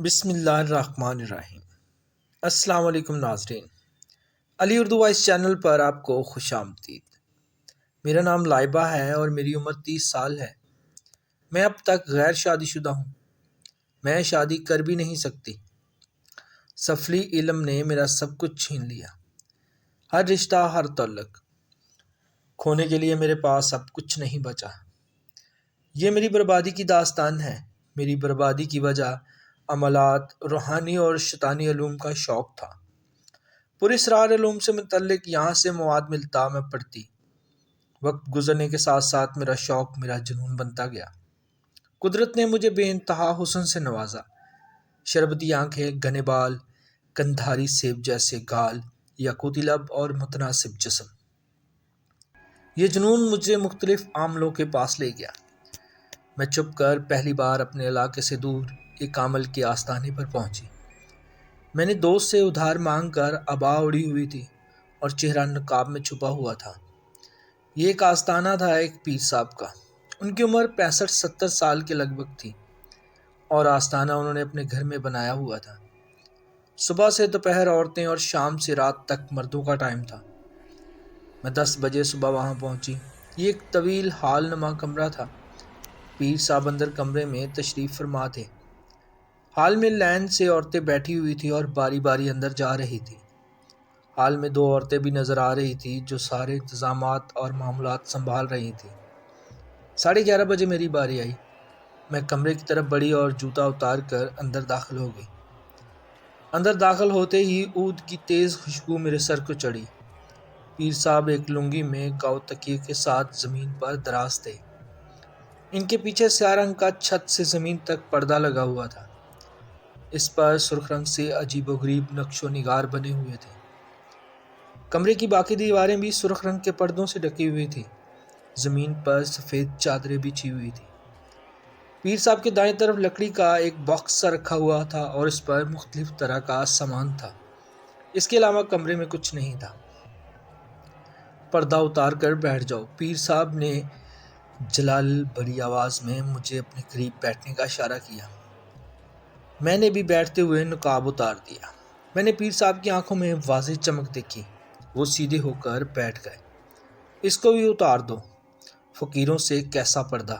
بسم اللہ الرحمن الرحیم۔ السلام علیکم ناظرین، علی اردو وائس چینل پر آپ کو خوش آمدید۔ میرا نام لائبہ ہے اور میری عمر 30 سال ہے۔ میں اب تک غیر شادی شدہ ہوں۔ میں شادی کر بھی نہیں سکتی۔ سفلی علم نے میرا سب کچھ چھین لیا، ہر رشتہ، ہر تعلق۔ کھونے کے لیے میرے پاس اب کچھ نہیں بچا۔ یہ میری بربادی کی داستان ہے۔ میری بربادی کی وجہ عملات، روحانی اور شیطانی علوم کا شوق تھا۔ پراسرار علوم سے متعلق یہاں سے مواد ملتا، میں پڑھتی۔ وقت گزرنے کے ساتھ ساتھ میرا شوق میرا جنون بنتا گیا۔ قدرت نے مجھے بے انتہا حسن سے نوازا۔ شربتی آنکھیں، گھنے بال، کندھاری سیب جیسے گال، یاقوتی لب اور متناسب جسم۔ یہ جنون مجھے مختلف عاملوں کے پاس لے گیا۔ میں چھپ کر پہلی بار اپنے علاقے سے دور ایک عامل کے آستانے پر پہنچی۔ میں نے دوست سے ادھار مانگ کر عبا اڑی ہوئی تھی اور چہرہ نقاب میں چھپا ہوا تھا۔ یہ ایک آستانہ تھا ایک پیر صاحب کا۔ ان کی عمر 65-70 سال کے لگ بھگ تھی اور آستانہ انہوں نے اپنے گھر میں بنایا ہوا تھا۔ صبح سے دوپہر عورتیں اور شام سے رات تک مردوں کا ٹائم تھا۔ میں 10 بجے صبح وہاں پہنچی۔ یہ ایک طویل ہال نما کمرہ تھا۔ پیر صاحب اندر کمرے میں تشریف فرما تھے۔ ہال میں لائن سے عورتیں بیٹھی ہوئی تھیں اور باری باری اندر جا رہی تھی۔ ہال میں 2 عورتیں بھی نظر آ رہی تھیں جو سارے انتظامات اور معاملات سنبھال رہی تھیں۔ 11:30 بجے میری باری آئی۔ میں کمرے کی طرف بڑھی اور جوتا اتار کر اندر داخل ہو گئی۔ اندر داخل ہوتے ہی عود کی تیز خوشبو میرے سر کو چڑھی۔ پیر صاحب ایک لنگی میں گاؤ تکیے کے ساتھ زمین پر دراز تھے۔ ان کے پیچھے سیاہ رنگ کا چھت سے زمین تک پردہ لگا ہوا تھا۔ اس پر سرخ رنگ سے عجیب و غریب نقش و نگار بنے ہوئے تھے۔ کمرے کی باقی دیواریں بھی سرخ رنگ کے پردوں سے ڈھکی ہوئی تھی۔ زمین پر سفید چادریں بچھی ہوئی تھی۔ پیر صاحب کے دائیں طرف لکڑی کا ایک باکس سا رکھا ہوا تھا اور اس پر مختلف طرح کا سامان تھا۔ اس کے علاوہ کمرے میں کچھ نہیں تھا۔ پردہ اتار کر بیٹھ جاؤ، پیر صاحب نے جلال بھری آواز میں مجھے اپنے قریب بیٹھنے کا اشارہ کیا۔ میں نے بھی بیٹھتے ہوئے نقاب اتار دیا۔ میں نے پیر صاحب کی آنکھوں میں واضح چمک دیکھی۔ وہ سیدھے ہو کر بیٹھ گئے۔ اس کو بھی اتار دو۔ فقیروں سے کیسا پردہ؟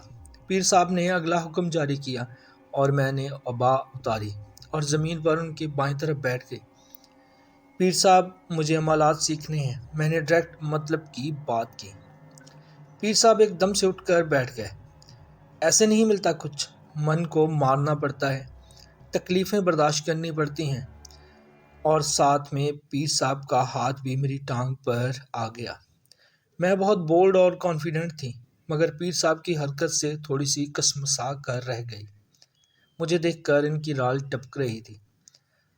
پیر صاحب نے اگلا حکم جاری کیا اور میں نے عبا اتاری اور زمین پر ان کے بائیں طرف بیٹھ گئی۔ پیر صاحب، مجھے عملات سیکھنے ہیں، میں نے ڈائریکٹ مطلب کی بات کی۔ پیر صاحب ایک دم سے اٹھ کر بیٹھ گئے۔ ایسے نہیں ملتا کچھ، من کو مارنا پڑتا ہے، تکلیفیں برداشت کرنی پڑتی ہیں۔ اور ساتھ میں پیر صاحب کا ہاتھ بھی میری ٹانگ پر آ گیا۔ میں بہت بولڈ اور کانفیڈنٹ تھی، مگر پیر صاحب کی حرکت سے تھوڑی سی کسمسا کر رہ گئی۔ مجھے دیکھ کر ان کی رال ٹپک رہی تھی۔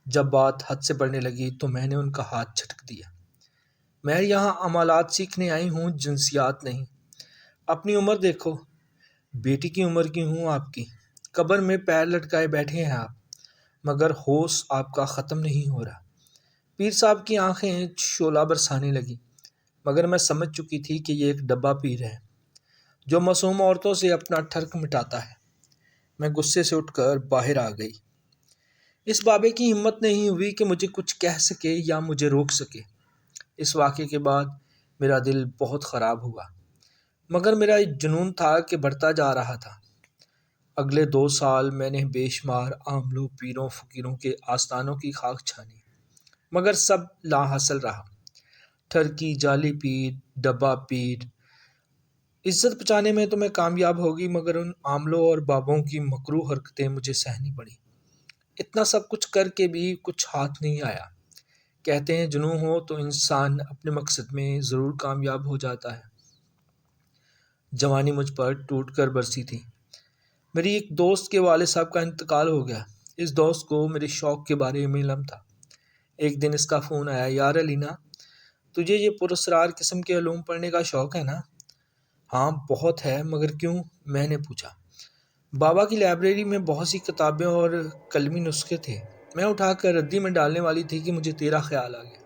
جب بات حد سے بڑھنے لگی تو میں نے ان کا ہاتھ جھٹک دیا۔ میں یہاں عملات سیکھنے آئی ہوں، جنسیات نہیں۔ اپنی عمر دیکھو، بیٹی کی عمر کی ہوں آپ کی۔ قبر میں پیر لٹکائے بیٹھے ہیں آپ، مگر ہوش آپ کا ختم نہیں ہو رہا۔ پیر صاحب کی آنکھیں شعلہ برسانے لگی، مگر میں سمجھ چکی تھی کہ یہ ایک ڈبہ پیر ہے جو معصوم عورتوں سے اپنا ٹھرک مٹاتا ہے۔ میں غصے سے اٹھ کر باہر آ گئی۔ اس بابے کی ہمت نہیں ہوئی کہ مجھے کچھ کہہ سکے یا مجھے روک سکے۔ اس واقعے کے بعد میرا دل بہت خراب ہوا، مگر میرا جنون تھا کہ بڑھتا جا رہا تھا۔ اگلے 2 سال میں نے بے شمار عاملوں، پیروں، فقیروں کے آستانوں کی خاک چھانی، مگر سب لا حاصل رہا۔ ٹھرکی، جعلی پیر، ڈبہ پیر، عزت بچانے میں تو میں کامیاب ہوگی، مگر ان عاملوں اور بابوں کی مکروہ حرکتیں مجھے سہنی پڑیں۔ اتنا سب کچھ کر کے بھی کچھ ہاتھ نہیں آیا۔ کہتے ہیں جنون ہو تو انسان اپنے مقصد میں ضرور کامیاب ہو جاتا ہے۔ جوانی مجھ پر ٹوٹ کر برسی تھی۔ میری ایک دوست کے والد صاحب کا انتقال ہو گیا۔ اس دوست کو میرے شوق کے بارے میں علم تھا۔ ایک دن اس کا فون آیا، یار علینا، تجھے یہ پراسرار قسم کے علوم پڑھنے کا شوق ہے نا؟ ہاں بہت ہے، مگر کیوں؟ میں نے پوچھا۔ بابا کی لائبریری میں بہت سی کتابیں اور قلمی نسخے تھے، میں اٹھا کر ردی میں ڈالنے والی تھی کہ مجھے تیرا خیال آ گیا۔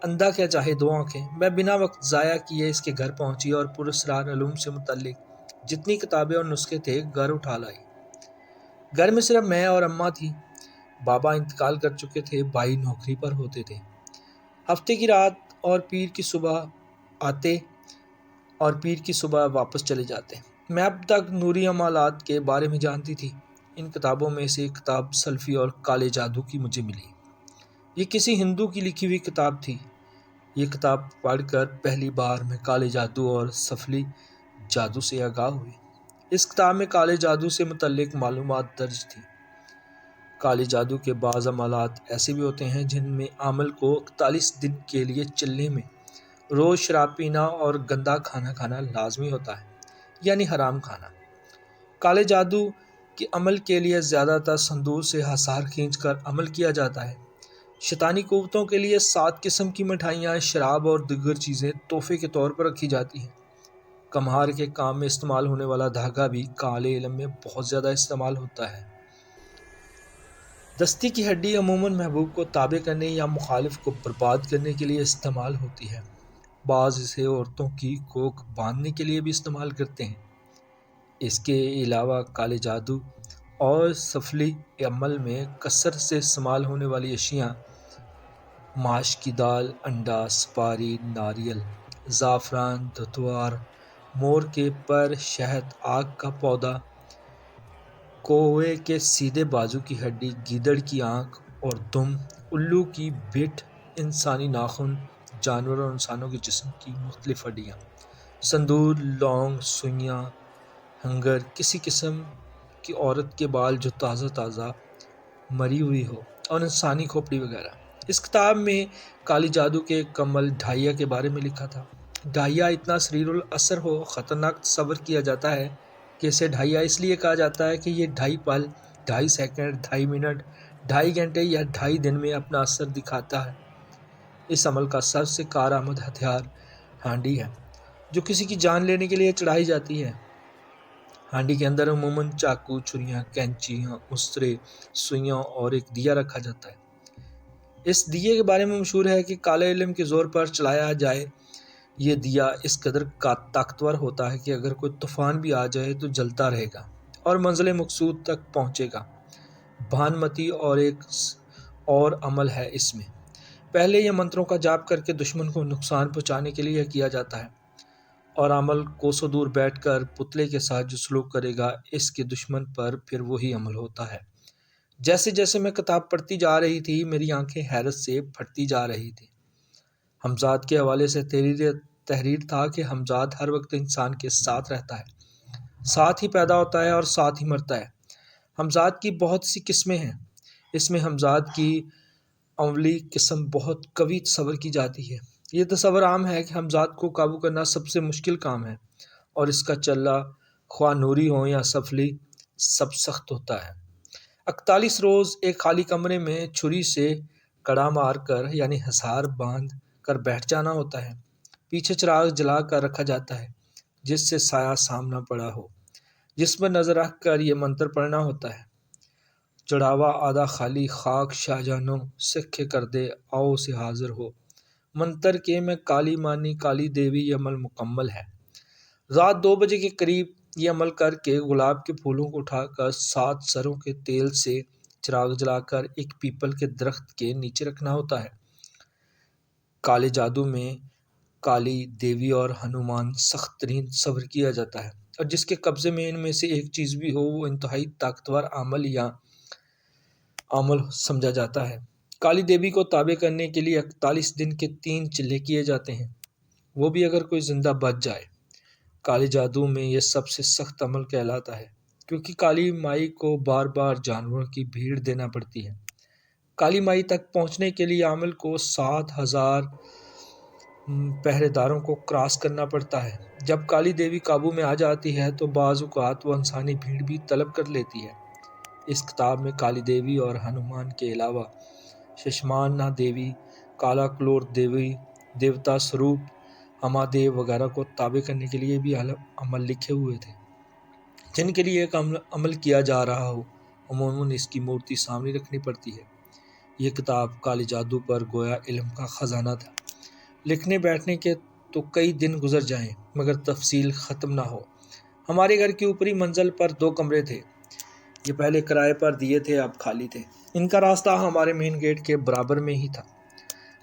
اندھا کیا چاہے 2 آنکھیں، میں بنا وقت ضائع کیے اس کے گھر پہنچی اور پراسرار علوم سے متعلق جتنی کتابیں اور نسخے تھے گھر اٹھا لائی۔ گھر میں صرف میں اور اماں تھی۔ بابا انتقال کر چکے تھے، بھائی نوکری پر ہوتے تھے، ہفتے کی رات اور پیر کی صبح آتے اور پیر کی صبح واپس چلے جاتے۔ میں اب تک نوری عمالات کے بارے میں جانتی تھی۔ ان کتابوں میں سے ایک کتاب سلفی اور کالے جادو کی مجھے ملی۔ یہ کسی ہندو کی لکھی ہوئی کتاب تھی۔ یہ کتاب پڑھ کر پہلی بار میں کالے جادو اور سفلی جادو سے آگاہ ہوئی۔ اس کتاب میں کالے جادو سے متعلق معلومات درج تھی۔ کالے جادو کے بعض عملات ایسے بھی ہوتے ہیں جن میں عامل کو 41 دن کے لیے چلنے میں روز شراب پینا اور گندا کھانا کھانا لازمی ہوتا ہے، یعنی حرام کھانا۔ کالے جادو کے عمل کے لیے زیادہ تر صندوق سے حصار کھینچ کر عمل کیا جاتا ہے۔ شیطانی قوتوں کے لیے 7 قسم کی مٹھائیاں، شراب اور دیگر چیزیں تحفے کے طور پر رکھی جاتی ہیں۔ کمہار کے کام میں استعمال ہونے والا دھاگا بھی کالے علم میں بہت زیادہ استعمال ہوتا ہے۔ دستی کی ہڈی عموماً محبوب کو تابع کرنے یا مخالف کو برباد کرنے کے لیے استعمال ہوتی ہے۔ بعض اسے عورتوں کی کوکھ باندھنے کے لیے بھی استعمال کرتے ہیں۔ اس کے علاوہ کالے جادو اور سفلی عمل میں کثرت سے استعمال ہونے والی اشیاء ماش کی دال، انڈا، سپاری، ناریل، زعفران، دھتوار، مور کے پر، شہد، آگ کا پودا، کوے کے سیدھے بازو کی ہڈی، گیدڑ کی آنکھ اور دم، الو کی بٹ، انسانی ناخن، جانور اور انسانوں کے جسم کی مختلف ہڈیاں، سندور، لونگ، سوئیاں، ہنگر، کسی قسم کی عورت کے بال جو تازہ مری ہوئی ہو، اور انسانی کھوپڑی وغیرہ۔ اس کتاب میں کالی جادو کے کمل ڈھائیا کے بارے میں لکھا تھا۔ ڈھائیا اتنا شریر الاثر ہو خطرناک تصور کیا جاتا ہے کہ اسے ڈھائیا اس لیے کہا جاتا ہے کہ یہ 2.5 پل، 2.5 سیکنڈ، 2.5 منٹ، 2.5 گھنٹے یا 2.5 دن میں اپنا اثر دکھاتا ہے۔ اس عمل کا سب سے کارآمد ہتھیار ہانڈی ہے، جو کسی کی جان لینے کے لیے چڑھائی جاتی ہے۔ ہانڈی کے اندر عموماً چاقو، چھریاں، کینچیاں، اسرے، سوئیاں اور ایک دیا رکھا جاتا ہے۔ اس دیے کے بارے میں مشہور ہے کہ کالے علم کے زور پر چلایا جائے یہ دیا اس قدر طاقتور ہوتا ہے کہ اگر کوئی طوفان بھی آ جائے تو جلتا رہے گا اور منزل مقصود تک پہنچے گا۔ بھانمتی اور ایک اور عمل ہے اس میں۔ پہلے یہ منتروں کا جاپ کر کے دشمن کو نقصان پہنچانے کے لیے کیا جاتا ہے، اور عمل کوسوں دور بیٹھ کر پتلے کے ساتھ جو سلوک کرے گا اس کے دشمن پر پھر وہی عمل ہوتا ہے۔ جیسے جیسے میں کتاب پڑھتی جا رہی تھی میری آنکھیں حیرت سے پھٹتی جا رہی تھی۔ حمزاد کے حوالے سے تحریر تھا کہ حمزاد ہر وقت انسان کے ساتھ رہتا ہے، ساتھ ہی پیدا ہوتا ہے اور ساتھ ہی مرتا ہے۔ حمزاد کی بہت سی قسمیں ہیں۔ اس میں حمزاد کی اولی قسم بہت قوی تصور کی جاتی ہے۔ یہ تصور عام ہے کہ حمزاد کو قابو کرنا سب سے مشکل کام ہے اور اس کا چلہ خواہ نوری ہو یا سفلی سب سخت ہوتا ہے۔ 41 روز ایک خالی کمرے میں چھری سے کڑا مار کر یعنی حصار باندھ کر بیٹھ جانا ہوتا ہے۔ پیچھے چراغ جلا کر رکھا جاتا ہے جس سے سایہ سامنا پڑا ہو، جس پر نظر رکھ کر یہ منتر پڑھنا ہوتا ہے۔ چڑھاوا آدھا خالی خاک شاہ جانو، سکھے کر دے آؤ سے حاضر ہو، منتر کے میں کالی مانی کالی دیوی یہ عمل مکمل ہے۔ رات 2 بجے کے قریب یہ عمل کر کے گلاب کے پھولوں کو اٹھا کر 7 سروں کے تیل سے چراغ جلا کر ایک پیپل کے درخت کے نیچے رکھنا ہوتا ہے۔ کالے جادو میں کالی دیوی اور ہنومان سخت ترین تصور کیا جاتا ہے، اور جس کے قبضے میں ان میں سے ایک چیز بھی ہو وہ انتہائی طاقتور عمل یا عمل سمجھا جاتا ہے۔ کالی دیوی کو تابع کرنے کے لیے 41 دن کے 3 چلے کیے جاتے ہیں، وہ بھی اگر کوئی زندہ بچ جائے۔ کالے جادو میں یہ سب سے سخت عمل کہلاتا ہے کیونکہ کالی مائی کو بار بار جانوروں کی بھیڑ دینا پڑتی ہے۔ کالی مائی تک پہنچنے کے لیے عامل کو 7000 پہرے داروں کو کراس کرنا پڑتا ہے۔ جب کالی دیوی قابو میں آ جاتی ہے تو بعض اوقات وہ انسانی بھیڑ بھی طلب کر لیتی ہے۔ اس کتاب میں کالی دیوی اور ہنومان کے علاوہ ششمانا دیوی، کالا کلور دیوی، دیوتا سروپ، ہمادیو وغیرہ کو تابع کرنے کے لیے بھی عمل لکھے ہوئے تھے جن کے لیے ایک عمل کیا جا رہا ہو عموماً اس کی مورتی سامنے رکھنی پڑتی ہے۔ یہ کتاب کالے جادو پر گویا علم کا خزانہ تھا۔ لکھنے بیٹھنے کے تو کئی دن گزر جائیں مگر تفصیل ختم نہ ہو۔ ہمارے گھر کی اوپری منزل پر 2 کمرے تھے۔ یہ پہلے کرائے پر دیے تھے، اب خالی تھے۔ ان کا راستہ ہمارے مین گیٹ کے برابر میں ہی تھا۔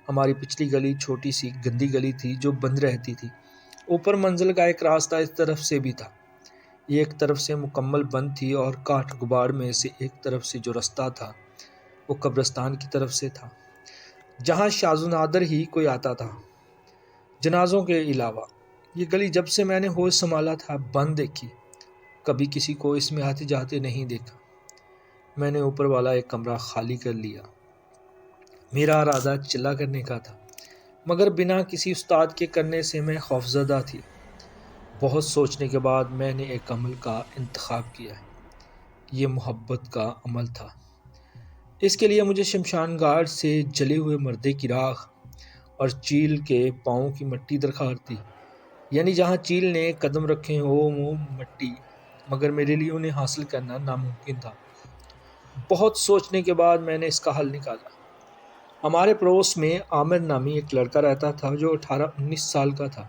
ہماری پچھلی گلی چھوٹی سی گندی گلی تھی جو بند رہتی تھی۔ اوپر منزل کا ایک راستہ اس طرف سے بھی تھا۔ یہ ایک طرف سے مکمل بند تھی اور کاٹھ غبار میں سے ایک طرف سے جو رستہ تھا وہ قبرستان کی طرف سے تھا، جہاں شاذ و نادر ہی کوئی آتا تھا، جنازوں کے علاوہ۔ یہ گلی جب سے میں نے ہوش سنبھالا تھا بند دیکھی، کبھی کسی کو اس میں آتے جاتے نہیں دیکھا۔ میں نے اوپر والا ایک کمرہ خالی کر لیا۔ میرا ارادہ چلا کرنے کا تھا، مگر بنا کسی استاد کے کرنے سے میں خوفزدہ تھی۔ بہت سوچنے کے بعد میں نے ایک عمل کا انتخاب کیا۔ یہ محبت کا عمل تھا۔ اس کے لیے مجھے شمشان گھاٹ سے جلے ہوئے مردے کی راکھ اور چیل کے پاؤں کی مٹی درکار تھی، یعنی جہاں چیل نے قدم رکھے ہو وہ مٹی، مگر میرے لیے انہیں حاصل کرنا ناممکن تھا۔ بہت سوچنے کے بعد میں نے اس کا حل نکالا۔ ہمارے پڑوس میں عامر نامی ایک لڑکا رہتا تھا جو 18-19 سال کا تھا۔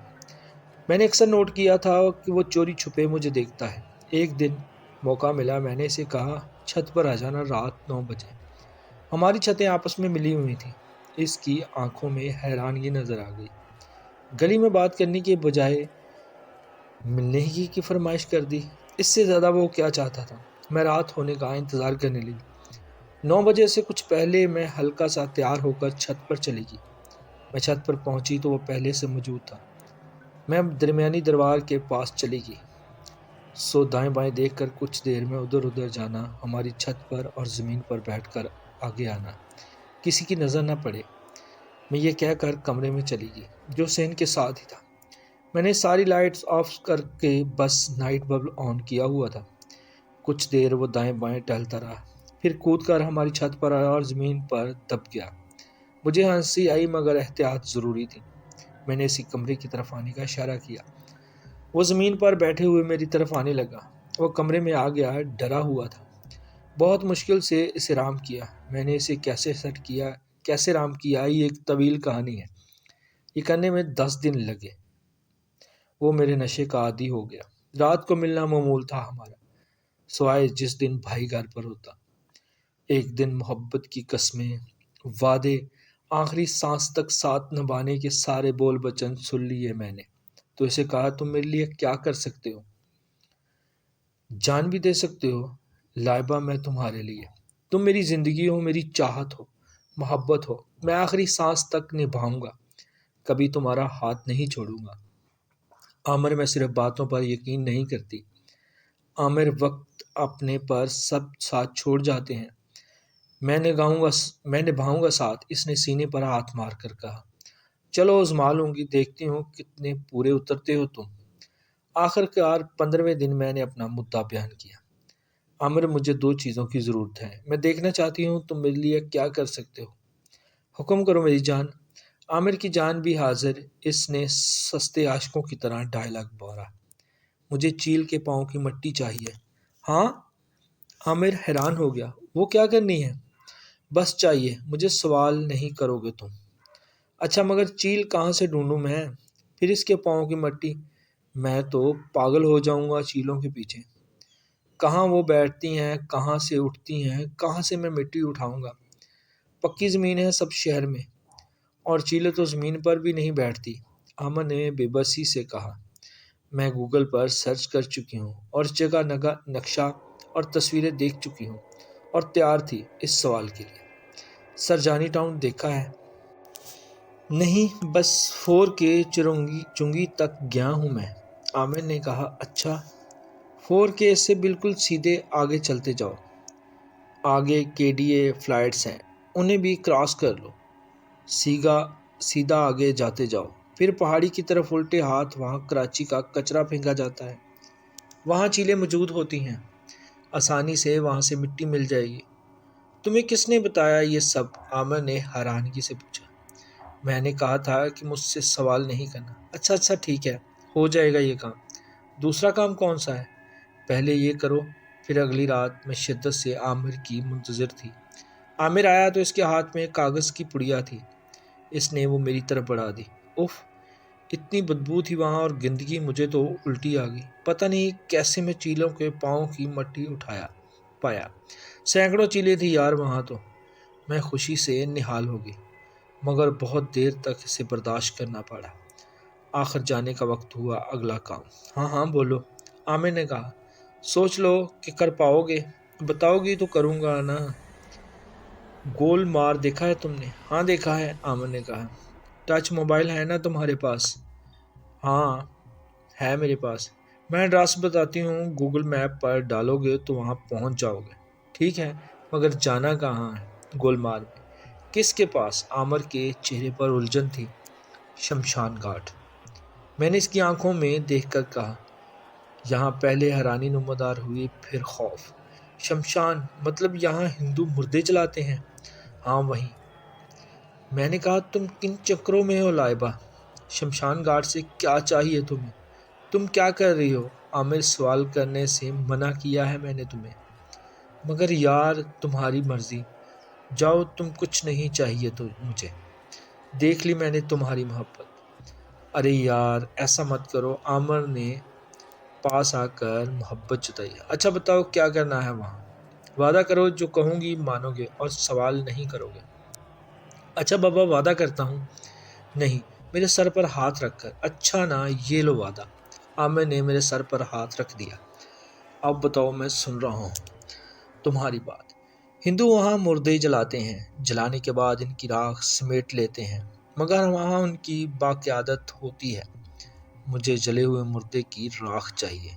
میں نے اکثر نوٹ کیا تھا کہ وہ چوری چھپے مجھے دیکھتا ہے۔ ایک دن موقع ملا، میں نے اسے کہا چھت پر آ جانا رات 9 بجے۔ ہماری چھتیں آپس میں ملی ہوئی تھیں۔ اس کی آنکھوں میں حیرانگی نظر آ گئی۔ گلی میں بات کرنے کے بجائے ملنے کی فرمائش کر دی۔ اس سے زیادہ وہ کیا چاہتا تھا؟ میں رات ہونے کا انتظار کرنے لگی۔ 9 بجے سے کچھ پہلے میں ہلکا سا تیار ہو کر چھت پر چلی گئی۔ میں چھت پر پہنچی تو وہ پہلے سے موجود تھا۔ میں درمیانی دربار کے پاس چلی گئی۔ سو دائیں بائیں دیکھ کر کچھ دیر میں ادھر ادھر جانا، ہماری چھت پر اور زمین پر بیٹھ کر آگے آنا، کسی کی نظر نہ پڑے، میں یہ کہہ کر کمرے میں چلی گئی جو سین کے ساتھ ہی تھا۔ میں نے ساری لائٹس آف کر کے بس نائٹ بلب آن کیا ہوا تھا۔ کچھ دیر وہ دائیں بائیں ٹہلتا رہا، پھر کود کر ہماری چھت پر آیا اور زمین پر دب گیا۔ مجھے ہنسی آئی مگر احتیاط ضروری تھی۔ میں نے اسی کمرے کی طرف آنے کا اشارہ کیا۔ وہ زمین پر بیٹھے ہوئے میری طرف آنے لگا۔ وہ کمرے میں آ گیا، ڈرا ہوا تھا۔ بہت مشکل سے اسے رام کیا۔ میں نے اسے کیسے سیٹ کیا، کیسے رام کیا، یہ ایک طویل کہانی ہے۔ یہ کرنے میں 10 دن لگے۔ وہ میرے نشے کا عادی ہو گیا۔ رات کو ملنا معمول تھا ہمارا، سوائے جس دن بھائی گھر پر ہوتا۔ ایک دن محبت کی قسمیں، وعدے، آخری سانس تک ساتھ نبھانے کے سارے بول بچن سن لیے میں نے۔ تو اسے کہا تم میرے لیے کیا کر سکتے ہو؟ جان بھی دے سکتے ہو لائبہ، میں تمہارے لیے۔ تم میری زندگی ہو، میری چاہت ہو، محبت ہو، میں آخری سانس تک نبھاؤں گا، کبھی تمہارا ہاتھ نہیں چھوڑوں گا۔ عامر میں صرف باتوں پر یقین نہیں کرتی، عامر وقت اپنے پر سب ساتھ چھوڑ جاتے ہیں۔ میں نبھاؤں گا ساتھ، اس نے سینے پر ہاتھ مار کر کہا۔ چلو آزما لوں گی، دیکھتی ہوں کتنے پورے اترتے ہو تم۔ آخر کار 15ویں دن میں نے اپنا مدعا بیان کیا۔ عامر، مجھے 2 چیزوں کی ضرورت ہے، میں دیکھنا چاہتی ہوں تم میرے لیے کیا کر سکتے ہو۔ حکم کرو میری جان۔ عامر کی جان بھی حاضر، اس نے سستے عاشقوں کی طرح ڈائلاگ بولا۔ مجھے چیل کے پاؤں کی مٹی چاہیے۔ ہاں؟ عامر حیران ہو گیا۔ وہ کیا کرنی ہے؟ بس چاہیے، مجھے سوال نہیں کرو گے تم۔ اچھا مگر چیل کہاں سے ڈھونڈوں میں؟ پھر اس کے پاؤں کی مٹی؟ میں تو پاگل ہو جاؤں گا چیلوں کے پیچھے۔ کہاں وہ بیٹھتی ہیں، کہاں سے اٹھتی ہیں، کہاں سے میں مٹی اٹھاؤں گا؟ پکی زمین ہے سب شہر میں، اور چیلیں تو زمین پر بھی نہیں بیٹھتی۔ عامر نے بے بسی سے کہا۔ میں گوگل پر سرچ کر چکی ہوں اور اس جگہ نقشہ اور تصویریں دیکھ چکی ہوں اور تیار تھی اس سوال کے لیے۔ سرجانی ٹاؤن دیکھا ہے؟ نہیں، بس 4 کے چنگی تک گیا ہوں میں۔ عامر نے کہا اچھا، 4 کے سے بالکل سیدھے آگے چلتے جاؤ۔ آگے KDA فلائٹس ہیں، انہیں بھی کراس کر لو۔ سیدھا آگے جاتے جاؤ، پھر پہاڑی کی طرف الٹے ہاتھ، وہاں کراچی کا کچرا پھینکا جاتا ہے، وہاں چیلیں موجود ہوتی ہیں، آسانی سے وہاں سے مٹی مل جائے گی۔ تمہیں کس نے بتایا یہ سب؟ عامر نے حیرانگی سے پوچھا۔ میں نے کہا تھا کہ مجھ سے سوال نہیں کرنا۔ اچھا ٹھیک ہے، ہو جائے گا یہ کام۔ دوسرا کام کون سا ہے؟ پہلے یہ کرو۔ پھر اگلی رات میں شدت سے عامر کی منتظر تھی۔ عامر آیا تو اس کے ہاتھ میں کاغذ کی پڑیا تھی۔ اس نے وہ میری طرف بڑھا دی۔ اف، اتنی بدبو تھی وہاں اور گندگی، مجھے تو الٹی آ گئی۔ پتہ نہیں کیسے میں چیلوں کے پاؤں کی مٹی اٹھایا۔ پایا۔ سینکڑوں چیلیں تھی یار وہاں تو۔ میں خوشی سے نہال ہو گئی، مگر بہت دیر تک اسے برداشت کرنا پڑا۔ آخر جانے کا وقت ہوا۔ اگلا کام؟ ہاں ہاں بولو، عامر نے کہا۔ سوچ لو کہ کر پاؤ گے، بتاؤ گی تو کروں گا نا۔ گول مار دیکھا ہے تم نے؟ ہاں دیکھا ہے، عامر نے کہا۔ ٹچ موبائل ہے نا تمہارے پاس؟ ہاں ہے میرے پاس۔ میں ایڈریس بتاتی ہوں، گوگل میپ پر ڈالو گے تو وہاں پہنچ جاؤ گے۔ ٹھیک ہے، مگر جانا کہاں ہے؟ گول مار میں۔ کس کے پاس؟ عامر کے چہرے پر الجھن تھی۔ شمشان گھاٹ، میں نے اس کی آنکھوں میں دیکھ کر کہا۔ یہاں پہلے حیرانی نمودار ہوئی، پھر خوف۔ شمشان مطلب یہاں ہندو مردے جلاتے ہیں؟ ہاں وہیں۔ میں نے کہا تم کن چکروں میں ہو لائبہ؟ شمشان گھاٹ سے کیا چاہیے تمہیں؟ تم کیا کر رہی ہو؟ عامر، سوال کرنے سے منع کیا ہے میں نے تمہیں۔ مگر یار تمہاری مرضی، جاؤ، تم کچھ نہیں چاہیے تو مجھے۔ دیکھ لی میں نے تمہاری محبت۔ ارے یار ایسا مت کرو، عامر نے پاس آ کر محبت جتائی۔ اچھا بتاؤ کیا کرنا ہے وہاں؟ وعدہ کرو جو کہوں گی مانو گے اور سوال نہیں کرو گے۔ اچھا بابا وعدہ کرتا ہوں۔ نہیں، میرے سر پر ہاتھ رکھ کر۔ اچھا نا، یہ لو وعدہ۔ عامر نے میرے سر پر ہاتھ رکھ دیا۔ اب بتاؤ، میں سن رہا ہوں تمہاری بات۔ ہندو وہاں مردے جلاتے ہیں، جلانے کے بعد ان کی راکھ سمیٹ لیتے ہیں، مگر وہاں ان کی باقیادت ہوتی ہے۔ مجھے جلے ہوئے مردے کی راکھ چاہیے۔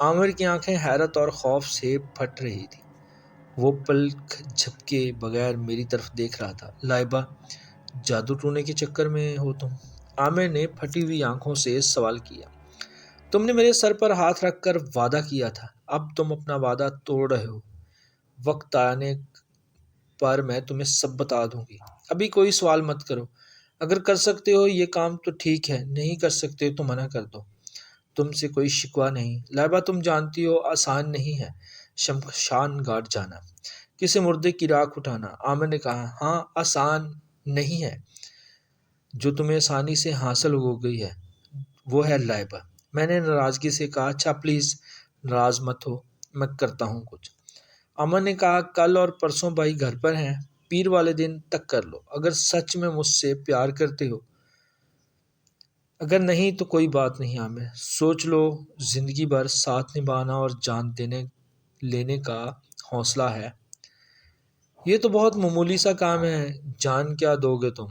عامر کی آنکھیں حیرت اور خوف سے پھٹ رہی تھی۔ وہ پلک جھپکے بغیر میری طرف دیکھ رہا تھا۔ لائبہ، جادو ٹونے کے چکر میں ہو تم؟ عامر نے پھٹی ہوئی آنکھوں سے سوال کیا۔ تم نے میرے سر پر ہاتھ رکھ کر وعدہ کیا تھا، اب تم اپنا وعدہ توڑ رہے ہو۔ وقت آنے پر میں تمہیں سب بتا دوں گی، ابھی کوئی سوال مت کرو۔ اگر کر سکتے ہو یہ کام تو ٹھیک ہے، نہیں کر سکتے تو منع کر دو۔ تم سے کوئی شکوہ نہیں۔ لائبہ تم جانتی ہو آسان نہیں ہے شمشان گھاٹ جانا، کسی مردے کی راکھ اٹھانا۔ عامر نے کہا۔ ہاں آسان نہیں ہے، جو تمہیں آسانی سے حاصل ہو گئی ہے وہ ہے لائبہ۔ میں نے ناراضگی سے کہا۔ اچھا پلیز ناراض مت ہو، میں کرتا ہوں کچھ۔ عامر نے کہا کل اور پرسوں بھائی گھر پر ہیں، پیر والے دن تک کر لو، اگر سچ میں مجھ سے پیار کرتے ہو۔ اگر نہیں تو کوئی بات نہیں عامر، سوچ لو، زندگی بھر ساتھ نبھانا اور جان دینے لینے کا حوصلہ ہے۔ یہ تو بہت معمولی سا کام ہے، جان کیا دو گے تم؟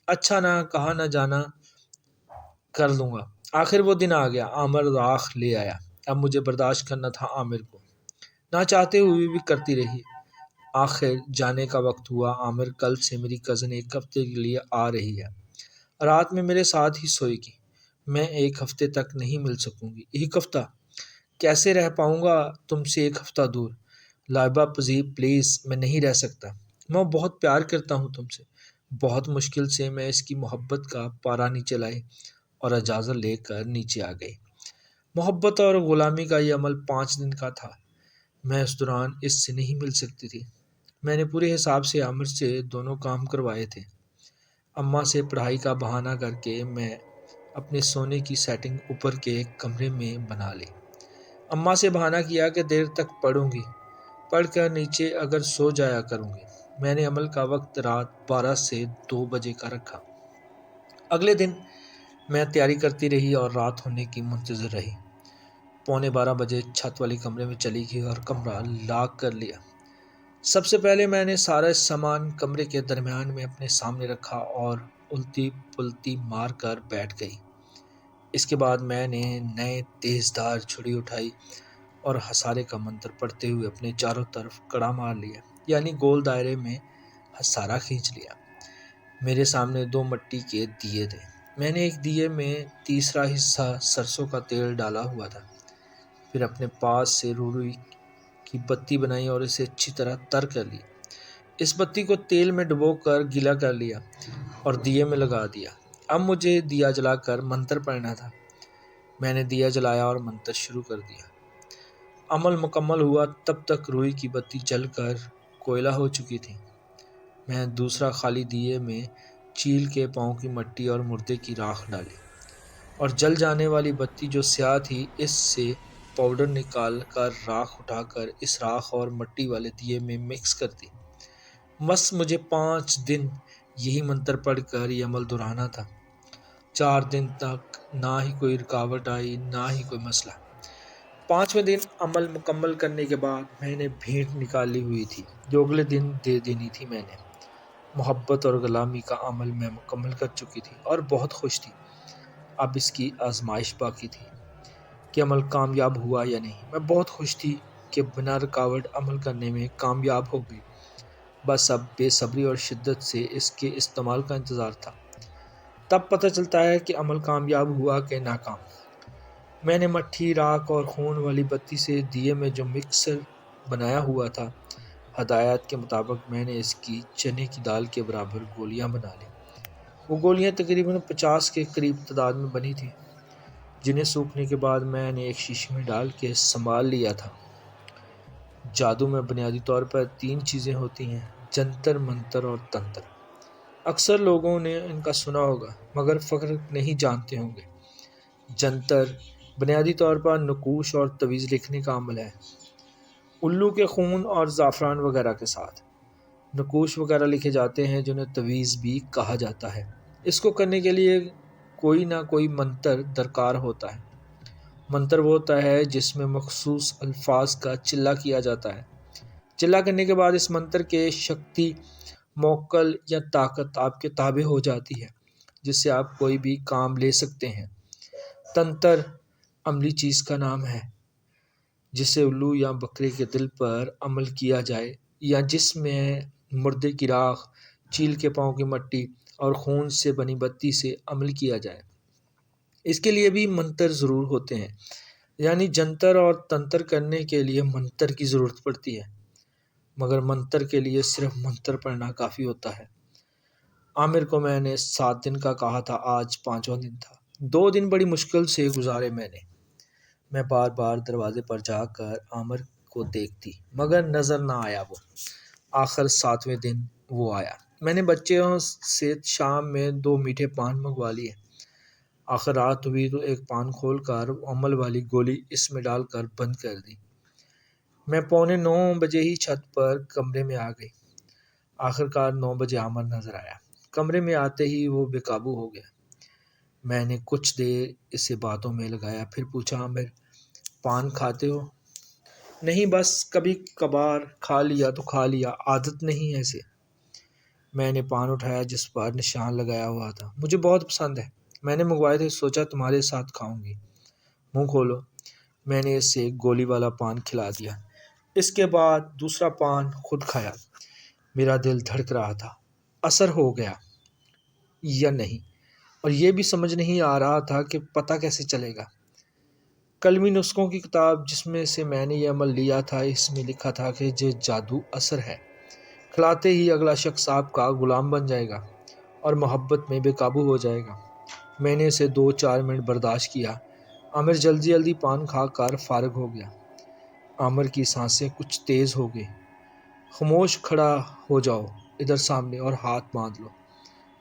اچھا نہ کہا نہ جانا، کر لوں گا۔ آخر وہ دن آ گیا، عامر راکھ لے آیا۔ اب مجھے برداشت کرنا تھا عامر کو، نہ چاہتے ہوئے بھی کرتی رہی۔ آخر جانے کا وقت ہوا۔ عامر، کل سے میری کزن ایک ہفتے کے لیے آ رہی ہے، رات میں میرے ساتھ ہی سوئے گی۔ میں ایک ہفتے تک نہیں مل سکوں گی۔ ایک ہفتہ؟ کیسے رہ پاؤں گا تم سے ایک ہفتہ دور؟ لائبہ پلیز، میں نہیں رہ سکتا۔ میں بہت پیار کرتا ہوں تم سے۔ بہت مشکل سے میں اس کی محبت کا پارا نیچے لائی اور اجازت لے کر نیچے آ گئی۔ محبت اور غلامی کا یہ عمل 5 دن کا تھا۔ میں اس دوران اس سے نہیں مل سکتی تھی۔ میں نے پورے حساب سے عامر سے دونوں کام کروائے تھے۔ اماں سے پڑھائی کا بہانہ کر کے میں اپنے سونے کی سیٹنگ اوپر کے کمرے میں بنا لی۔ اماں سے بہانہ کیا کہ دیر تک پڑھوں گی، پڑھ کر نیچے اگر سو جایا کروں گی۔ میں نے عمل کا وقت رات 12 سے 2 بجے کا رکھا۔ اگلے دن میں تیاری کرتی رہی اور رات ہونے کی منتظر رہی۔ 11:45 بجے چھت والے کمرے میں چلی گئی اور کمرہ لاک کر لیا۔ سب سے پہلے میں نے سارا سامان کمرے کے درمیان میں اپنے سامنے رکھا اور الٹی پلٹی مار کر بیٹھ گئی۔ اس کے بعد میں نے نئے تیز دھار چھری اٹھائی اور ہسارے کا منتر پڑھتے ہوئے اپنے چاروں طرف کڑا مار لیا، یعنی گول دائرے میں ہسارا کھینچ لیا۔ میرے سامنے 2 مٹی کے دیے تھے۔ میں نے ایک دیے میں تیسرا حصہ سرسوں کا تیل ڈالا ہوا تھا، پھر اپنے پاس سے روئی کی بتی بنائی اور اسے اچھی طرح تر کر لی۔ اس بتی کو تیل میں ڈبو کر گیلا کر لیا اور دیے میں لگا دیا۔ اب مجھے دیا جلا کر منتر پڑھنا تھا۔ میں نے دیا جلایا اور منتر شروع کر دیا۔ عمل مکمل ہوا تب تک روئی کی بتی جل کر کوئلہ ہو چکی تھی۔ میں دوسرا خالی دیے میں چیل کے پاؤں کی مٹی اور مردے کی راکھ ڈالی اور جل جانے والی بتی جو سیاہ تھی اس سے پاؤڈر نکال کر راکھ اٹھا کر اس راکھ اور مٹی والے دیے میں مکس کر دی۔ بس مجھے 5 دن یہی منتر پڑھ کر یہ عمل دہرانا تھا۔ 4 دن تک نہ ہی کوئی رکاوٹ آئی، نہ ہی کوئی مسئلہ۔ 5ویں دن عمل مکمل کرنے کے بعد میں نے بھیٹ نکالی ہوئی تھی جو اگلے دن دے دینی تھی۔ میں نے محبت اور غلامی کا عمل میں مکمل کر چکی تھی اور بہت خوش تھی۔ اب اس کی آزمائش باقی تھی کہ عمل کامیاب ہوا یا نہیں۔ میں بہت خوش تھی کہ بنا رکاوٹ عمل کرنے میں کامیاب ہو گئی۔ بس اب بے صبری اور شدت سے اس کے استعمال کا انتظار تھا۔ تب پتہ چلتا ہے کہ عمل کامیاب ہوا کہ ناکام۔ میں نے مٹی، راکھ اور خون والی بتی سے دیے میں جو مکسر بنایا ہوا تھا، ہدایات کے مطابق میں نے اس کی چنے کی دال کے برابر گولیاں بنا لیں۔ وہ گولیاں تقریباً 50 کے قریب تعداد میں بنی تھیں، جنہیں سوکھنے کے بعد میں نے ایک شیشے میں ڈال کے سنبھال لیا تھا۔ جادو میں بنیادی طور پر 3 چیزیں ہوتی ہیں: جنتر، منتر اور تنتر۔ اکثر لوگوں نے ان کا سنا ہوگا مگر فرق نہیں جانتے ہوں گے۔ جنتر بنیادی طور پر نقوش اور تویز لکھنے کا عمل ہے، الو کے خون اور زعفران وغیرہ کے ساتھ۔ نقوش وغیرہ لکھے جاتے ہیں جنہیں تویز بھی کہا جاتا ہے۔ اس کو کرنے کے لیے کوئی نہ کوئی منتر درکار ہوتا ہے۔ منتر وہ ہوتا ہے جس میں مخصوص الفاظ کا چلہ کیا جاتا ہے۔ چلہ کرنے کے بعد اس منتر کے شکتی، موکل یا طاقت آپ کے تابع ہو جاتی ہے، جس سے آپ کوئی بھی کام لے سکتے ہیں۔ تنتر عملی چیز کا نام ہے جسے الو یا بکرے کے دل پر عمل کیا جائے یا جس میں مردے کی راکھ، چیل کے پاؤں کی مٹی اور خون سے بنی بتی سے عمل کیا جائے۔ اس کے لیے بھی منتر ضرور ہوتے ہیں، یعنی جنتر اور تنتر کرنے کے لیے منتر کی ضرورت پڑتی ہے، مگر منتر کے لیے صرف منتر پڑھنا کافی ہوتا ہے۔ عامر کو میں نے 7 دن کا کہا تھا، آج 5واں دن تھا۔ 2 دن بڑی مشکل سے گزارے میں بار بار دروازے پر جا کر عامر کو دیکھتی مگر نظر نہ آیا وہ۔ آخر 7ویں دن وہ آیا۔ میں نے بچوں سے شام میں 2 میٹھے پان منگوا لیے۔ آخر رات ہوئی تو ایک پان کھول کر عمل والی گولی اس میں ڈال کر بند کر دی۔ میں 8:45 بجے ہی چھت پر کمرے میں آ گئی۔ آخرکار 9 بجے عامر نظر آیا۔ کمرے میں آتے ہی وہ بے قابو ہو گیا۔ میں نے کچھ دیر اسے باتوں میں لگایا، پھر پوچھا، عامر پان کھاتے ہو؟ نہیں، بس کبھی کبھار کھا لیا تو کھا لیا، عادت نہیں ہے اسے۔ میں نے پان اٹھایا جس پر نشان لگایا ہوا تھا۔ مجھے بہت پسند ہے، میں نے منگوائے تھے، سوچا تمہارے ساتھ کھاؤں گی۔ منہ کھولو۔ میں نے اسے گولی والا پان کھلا دیا۔ اس کے بعد دوسرا پان خود کھایا۔ میرا دل دھڑک رہا تھا، اثر ہو گیا یا نہیں، اور یہ بھی سمجھ نہیں آ رہا تھا کہ پتہ کیسے چلے گا۔ کلمی نسخوں کی کتاب جس میں سے میں نے یہ عمل لیا تھا، اس میں لکھا تھا کہ یہ جادو اثر ہے، کھلاتے ہی اگلا شخص آپ کا غلام بن جائے گا اور محبت میں بے قابو ہو جائے گا۔ میں نے اسے 2-4 منٹ برداشت کیا۔ عامر جلدی جلدی پان کھا کر فارغ ہو گیا۔ عامر کی سانسیں کچھ تیز ہو گئیں۔ خاموش کھڑا ہو جاؤ ادھر سامنے اور ہاتھ باندھ لو،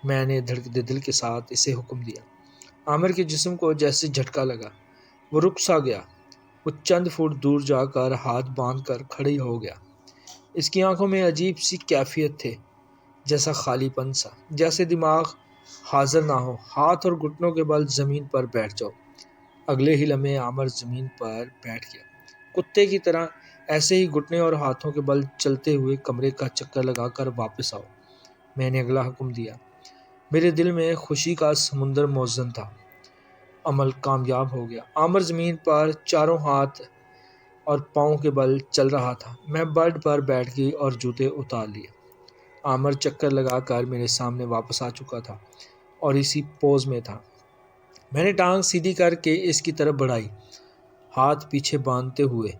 میں نے دھڑکتے دل کے ساتھ اسے حکم دیا۔ عامر کے جسم کو جیسے جھٹکا لگا، وہ رک سا گیا۔ وہ چند فٹ دور جا کر ہاتھ باندھ کر کھڑی ہو گیا۔ اس کی آنکھوں میں عجیب سی کیفیت تھے، جیسا خالی پن سا، جیسے دماغ حاضر نہ ہو۔ ہاتھ اور گھٹنوں کے بل زمین پر بیٹھ جاؤ۔ اگلے ہی لمحے عامر زمین پر بیٹھ گیا، کتے کی طرح۔ ایسے ہی گھٹنے اور ہاتھوں کے بل چلتے ہوئے کمرے کا چکر لگا کر واپس آؤ، میں نے اگلا حکم دیا۔ میرے دل میں خوشی کا سمندر موزن تھا۔ عمل کامیاب ہو گیا۔ عامر زمین پر چاروں ہاتھ اور پاؤں کے بل چل رہا تھا۔ میں بیڈ پر بیٹھ گئی اور جوتے اتار لیے۔ عامر چکر لگا کر میرے سامنے واپس آ چکا تھا اور اسی پوز میں تھا۔ میں نے ٹانگ سیدھی کر کے اس کی طرف بڑھائی، ہاتھ پیچھے باندھتے ہوئے،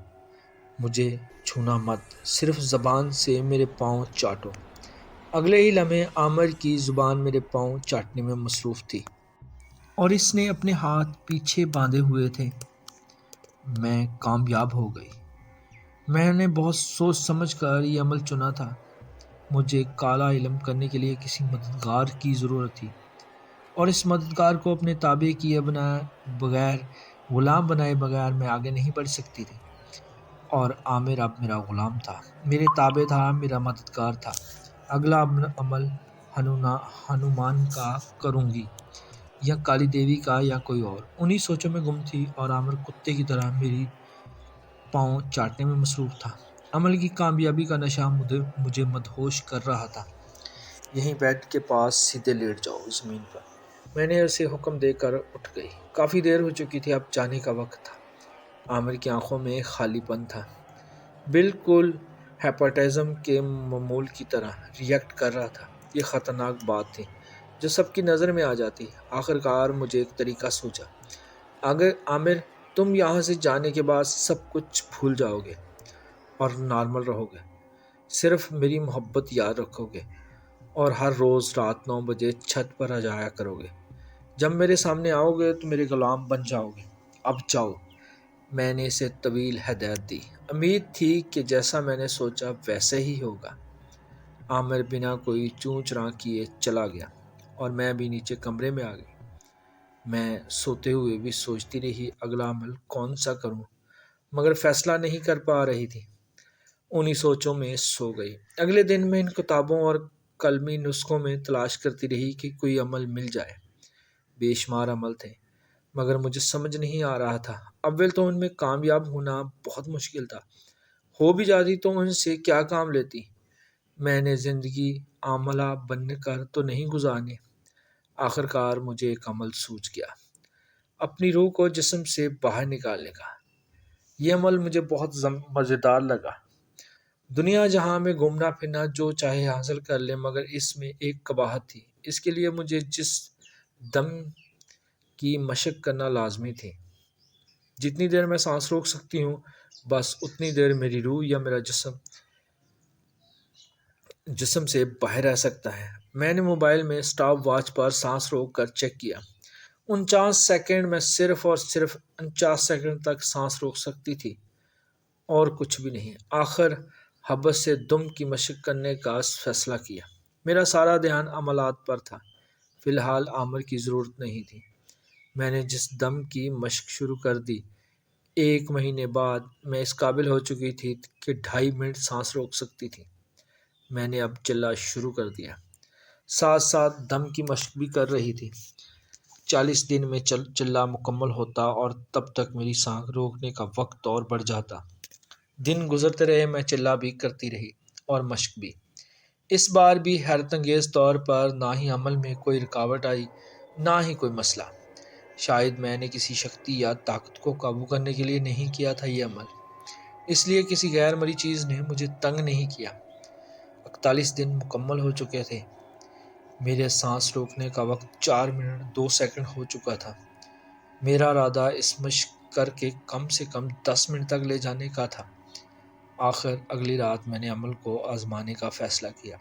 مجھے چھونا مت، صرف زبان سے میرے پاؤں چاٹو۔ اگلے ہی لمحے عامر کی زبان میرے پاؤں چاٹنے میں مصروف تھی اور اس نے اپنے ہاتھ پیچھے باندھے ہوئے تھے۔ میں کامیاب ہو گئی۔ میں نے بہت سوچ سمجھ کر یہ عمل چنا تھا۔ مجھے کالا علم کرنے کے لیے کسی مددگار کی ضرورت تھی، اور اس مددگار کو اپنے تابع کیے بغیر غلام بنائے بغیر میں آگے نہیں بڑھ سکتی تھی، اور عامر اب میرا غلام تھا، میرے تابع تھا، میرا مددگار تھا۔ اگلا عمل ہنومان کا کروں گی، یا کالی دیوی کا، یا کوئی اور۔ انہی سوچوں میں گم تھی، اور عامر کتے کی طرح میری پاؤں چاٹنے میں مصروف تھا۔ عمل کی کامیابی کا نشہ مجھے مدہوش کر رہا تھا۔ یہیں بیڈ کے پاس سیدھے لیٹ جاؤ زمین پر، میں نے اسے حکم دے کر اٹھ گئی۔ کافی دیر ہو چکی تھی، اب جانے کا وقت تھا۔ عامر کی آنکھوں میں خالی پن تھا، بالکل ہیپاٹائزم کے معمول کی طرح ری ایکٹ کر رہا تھا۔ یہ خطرناک بات تھی جو سب کی نظر میں آ جاتی۔ آخر کار مجھے ایک طریقہ سوچا۔ اگر عامر، تم یہاں سے جانے کے بعد سب کچھ بھول جاؤ گے اور نارمل رہو گے، صرف میری محبت یاد رکھو گے، اور ہر روز رات 9 بجے چھت پر آ جایا کرو گے۔ جب میرے سامنے آؤ گے تو میرے غلام بن جاؤ گے۔ اب جاؤ۔ میں نے اسے طویل ہدایت دی۔ امید تھی کہ جیسا میں نے سوچا ویسے ہی ہوگا۔ عامر بنا کوئی چوں چراں کیے چلا گیا، اور میں بھی نیچے کمرے میں آ گئی۔ میں سوتے ہوئے بھی سوچتی رہی اگلا عمل کون سا کروں، مگر فیصلہ نہیں کر پا رہی تھی۔ انہی سوچوں میں سو گئی۔ اگلے دن میں ان کتابوں اور قلمی نسخوں میں تلاش کرتی رہی کہ کوئی عمل مل جائے۔ بے شمار عمل تھے، مگر مجھے سمجھ نہیں آ رہا تھا۔ اول تو ان میں کامیاب ہونا بہت مشکل تھا، ہو بھی جاتی تو ان سے کیا کام لیتی؟ میں نے زندگی عاملہ بن کر تو نہیں گزارنی۔ آخر کار مجھے ایک عمل سوچ گیا، اپنی روح کو جسم سے باہر نکالنے کا۔ یہ عمل مجھے بہت مزیدار لگا۔ دنیا جہاں میں گھومنا پھرنا جو چاہے حاصل کر لے، مگر اس میں ایک قباحت تھی۔ اس کے لیے مجھے جس دم کی مشق کرنا لازمی تھی۔ جتنی دیر میں سانس روک سکتی ہوں، بس اتنی دیر میری روح یا میرا جسم سے باہر رہ سکتا ہے۔ میں نے موبائل میں اسٹاپ واچ پر سانس روک کر چیک کیا۔ 49 سیکنڈ میں صرف اور صرف 49 سیکنڈ تک سانس روک سکتی تھی، اور کچھ بھی نہیں۔ آخر حبس سے دم کی مشق کرنے کا فیصلہ کیا۔ میرا سارا دھیان عملات پر تھا۔ فی الحال عامر کی ضرورت نہیں تھی۔ میں نے جس دم کی مشق شروع کر دی، 1 مہینے بعد میں اس قابل ہو چکی تھی کہ 2.5 منٹ سانس روک سکتی تھی۔ میں نے اب چلنا شروع کر دیا، ساتھ ساتھ دم کی مشق بھی کر رہی تھی۔ 40 دن میں چلنا مکمل ہوتا، اور تب تک میری سانس روکنے کا وقت اور بڑھ جاتا۔ دن گزرتے رہے، میں چلنا بھی کرتی رہی، اور مشق بھی۔ اس بار بھی حیرت انگیز طور پر نہ ہی عمل میں کوئی رکاوٹ آئی، نہ ہی کوئی مسئلہ۔ شاید میں نے کسی شکتی یا طاقت کو قابو کرنے کے لیے نہیں کیا تھا یہ عمل، اس لیے کسی غیر مرئی چیز نے مجھے تنگ نہیں کیا۔ 41 دن مکمل ہو چکے تھے۔ میرے سانس روکنے کا وقت 4 منٹ 2 سیکنڈ ہو چکا تھا۔ میرا ارادہ اس مشق کر کے کم 10 منٹ تک لے جانے کا تھا۔ آخر اگلی رات میں نے عمل کو آزمانے کا فیصلہ کیا۔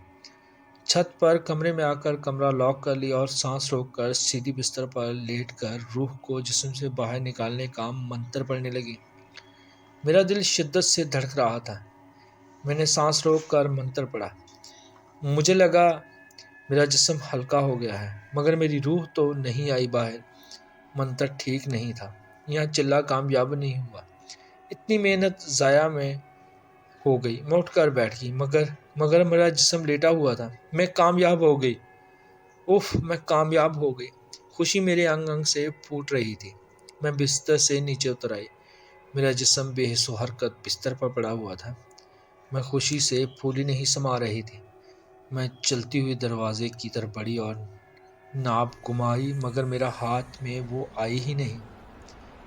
چھت پر کمرے میں آ کر کمرہ لاک کر لیا، اور سانس روک کر سیدھی بستر پر لیٹ کر روح کو جسم سے باہر نکالنے کا منتر پڑھنے لگی۔ میرا دل شدت سے دھڑک رہا تھا۔ میں نے سانس روک کر منتر پڑھا۔ مجھے لگا میرا جسم ہلکا ہو گیا ہے، مگر میری روح تو نہیں آئی باہر۔ منتر ٹھیک نہیں تھا، یہاں چلنا کامیاب نہیں ہوا۔ اتنی محنت ضائع میں ہو گئی۔ میں اٹھ کر بیٹھ گئی، مگر میرا جسم لیٹا ہوا تھا۔ میں کامیاب ہو گئی۔ میں کامیاب ہو گئی۔ خوشی میرے انگ انگ سے پھوٹ رہی تھی۔ میں بستر سے نیچے اتر آئی۔ میرا جسم بے حس و حرکت بستر پر پڑا ہوا تھا۔ میں خوشی سے پھولی نہیں سما رہی تھی۔ میں چلتی ہوئی دروازے کی طرف بڑھی اور ناب گمائی، مگر میرا ہاتھ میں وہ آئی ہی نہیں۔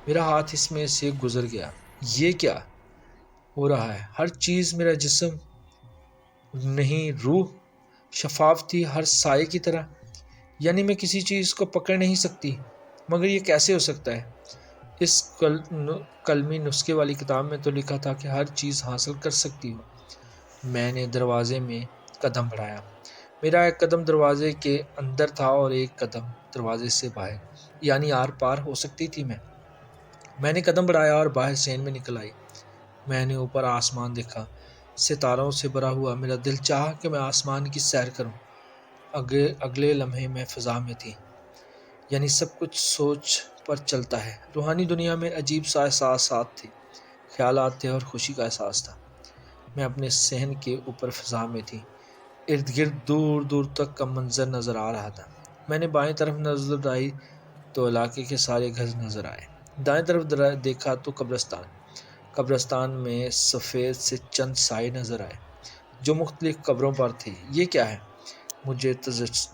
میرا ہاتھ اس میں سے گزر گیا۔ یہ کیا ہو رہا ہے؟ ہر چیز، میرا جسم نہیں، روح شفاف تھی، ہر سائے کی طرح۔ یعنی میں کسی چیز کو پکڑ نہیں سکتی، مگر یہ کیسے ہو سکتا ہے؟ اس قلمی نسخے والی کتاب میں تو لکھا تھا کہ ہر چیز حاصل کر سکتی ہو۔ میں نے دروازے میں قدم بڑھایا۔ میرا ایک قدم دروازے کے اندر تھا اور ایک قدم دروازے سے باہر، یعنی آر پار ہو سکتی تھی میں نے قدم بڑھایا اور باہر سین میں نکل آئی۔ میں نے اوپر آسمان دیکھا، ستاروں سے بھرا ہوا۔ میرا دل چاہا کہ میں آسمان کی سیر کروں۔ اگلے لمحے میں فضا میں تھی، یعنی سب کچھ سوچ پر چلتا ہے۔ روحانی دنیا میں عجیب سا احساسات تھے، خیالات تھے اور خوشی کا احساس تھا۔ میں اپنے صحن کے اوپر فضا میں تھی، ارد گرد دور دور تک کا منظر نظر آ رہا تھا۔ میں نے بائیں طرف نظر ڈالی تو علاقے کے سارے گھر نظر آئے۔ دائیں طرف دیکھا تو قبرستان میں سفید سے چند سائے نظر آئے جو مختلف قبروں پر تھے۔ یہ کیا ہے؟ مجھے